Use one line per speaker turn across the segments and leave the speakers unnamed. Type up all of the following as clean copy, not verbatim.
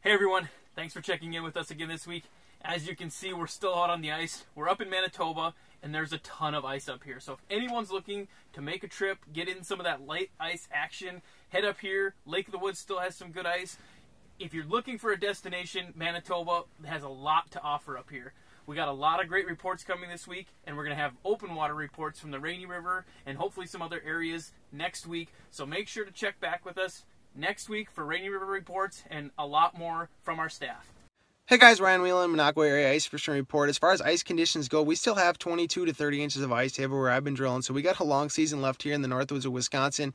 Hey everyone, thanks for checking in with us again this week. As you can see, we're still out on the ice. We're up in Manitoba, and there's a ton of ice up here. So if anyone's looking to make a trip, get in some of that light ice action, head up here. Lake of the Woods still has some good ice. If you're looking for a destination, Manitoba has a lot to offer up here. We got a lot of great reports coming this week, and we're going to have open water reports from the Rainy River and hopefully some other areas next week. So make sure to check back with us next week for Rainy River reports and a lot more from our staff.
Hey guys, Ryan Whelan, Minocqua Area Ice Fishing Report. As far as ice conditions go, we still have 22 to 30 inches of ice everywhere I've been drilling, so we got a long season left here in the Northwoods of Wisconsin.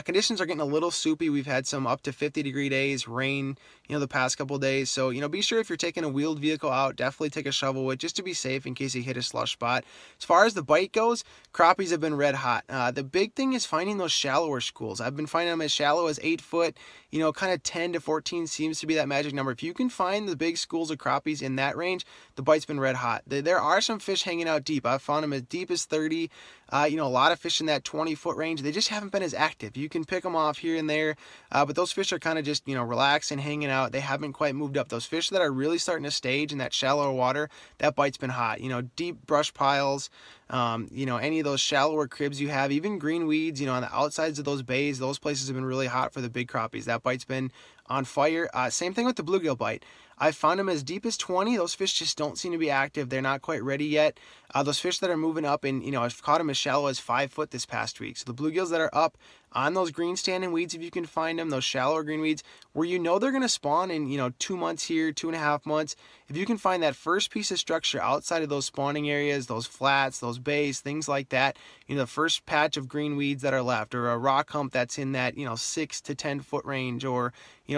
Conditions are getting a little soupy. We've had some up to 50-degree days, rain, the past couple of days. So, be sure if you're taking a wheeled vehicle out, definitely take a shovel with just to be safe in case you hit a slush spot. As far as the bite goes, crappies have been red hot. The big thing is finding those shallower schools. I've been finding them as shallow as 8 foot. Kind of 10 to 14 seems to be that magic number. If you can find the big schools of crappies in that range, the bite's been red hot. There are some fish hanging out deep. I've found them as deep as 30. A lot of fish in that 20-foot range. They just haven't been as active. You can pick them off here and there, but those fish are kind of just, relaxing, hanging out. They haven't quite moved up. Those fish that are really starting to stage in that shallower water, that bite's been hot. Deep brush piles, any of those shallower cribs you have, even green weeds, on the outsides of those bays, those places have been really hot for the big crappies. That bite's been on fire. Same thing with the bluegill bite. I found them as deep as 20. Those fish just don't seem to be active. They're not quite ready yet. Those fish that are moving up, and I've caught them as shallow as 5 foot this past week. So the bluegills that are up on those green standing weeds, if you can find them, those shallower green weeds, where they're going to spawn in 2 months here, 2.5 months. If you can find that first piece of structure outside of those spawning areas, those flats, those bays, things like that, the first patch of green weeds that are left, or a rock hump that's in that 6 to 10 foot range, or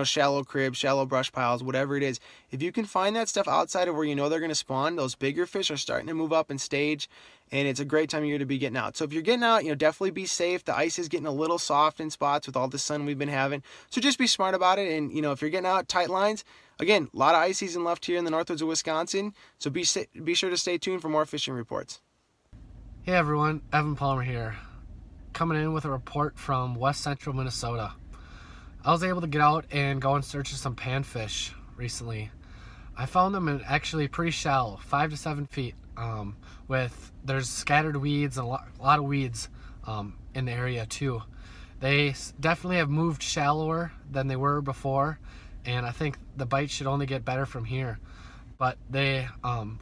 shallow cribs, shallow brush piles, whatever it is. If you can find that stuff outside of where they're going to spawn, those bigger fish are starting to move up and stage, and it's a great time of year to be getting out. So if you're getting out, definitely be safe. The ice is getting a little soft in spots with all the sun we've been having, so just be smart about it. And if you're getting out, tight lines. Again, a lot of ice season left here in the Northwoods of Wisconsin, so be sure to stay tuned for more fishing reports.
Hey everyone, Evan Palmer here, coming in with a report from west central Minnesota. I was able to get out and go in search of some panfish recently. I found them actually pretty shallow, 5 to 7 feet. There's scattered weeds and a lot of weeds in the area too. They definitely have moved shallower than they were before, and I think the bite should only get better from here. But they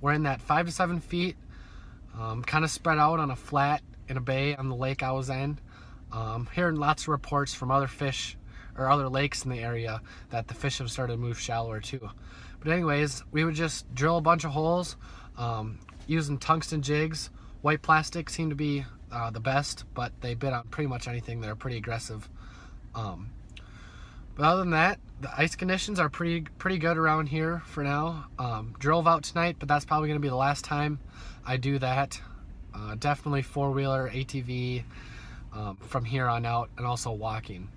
were in that 5 to 7 feet, kind of spread out on a flat in a bay on the lake I was in. Hearing lots of reports from other fish or other lakes in the area that the fish have started to move shallower too. But anyways, we would just drill a bunch of holes using tungsten jigs. White plastic seemed to be the best, but they bit on pretty much anything that are pretty aggressive. But other than that, the ice conditions are pretty good around here for now. Drove out tonight, but that's probably going to be the last time I do that. Definitely four-wheeler, ATV from here on out, and also walking.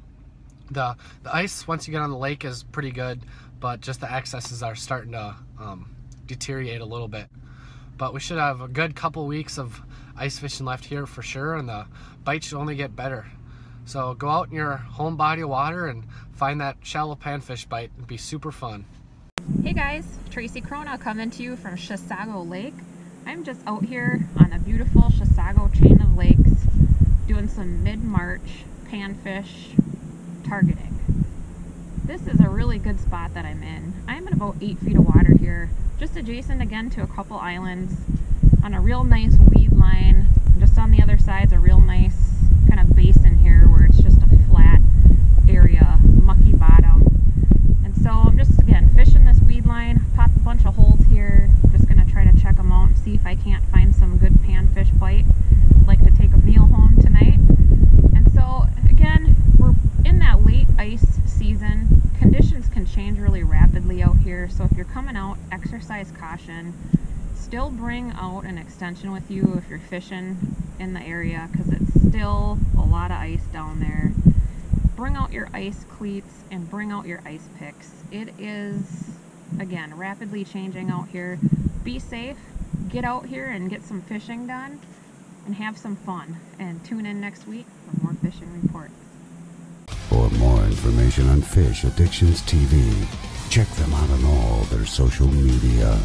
The ice, once you get on the lake, is pretty good, but just the accesses are starting to deteriorate a little bit. But we should have a good couple weeks of ice fishing left here for sure, and the bite should only get better. So go out in your home body of water and find that shallow panfish bite. It'd be super fun.
Hey guys, Tracy Crona coming to you from Chisago Lake. I'm just out here on the beautiful Chisago chain of lakes doing some mid-March panfish targeting. This is a really good spot that I'm in. I'm in about 8 feet of water here, just adjacent again to a couple islands on a real nice weed line. Just on the other side is a real nice kind of basin here where it's just a flat area, mucky bottom. And so I'm just, again, fishing this weed line, popped a bunch of holes here. Just gonna try to check them out and see if I can't find some good panfish bite. I'd like to take a meal home tonight. And so again, we're in that late ice season. Conditions can change really rapidly out here, so if you're coming out, exercise caution. Still bring out an extension with you if you're fishing in the area, because it's still a lot of ice down there. Bring out your ice cleats and bring out your ice picks. It is, again, rapidly changing out here. Be safe, get out here and get some fishing done, and have some fun. And tune in next week for more fishing reports.
For more information on Fish Addictions TV, Check them out on all their social media.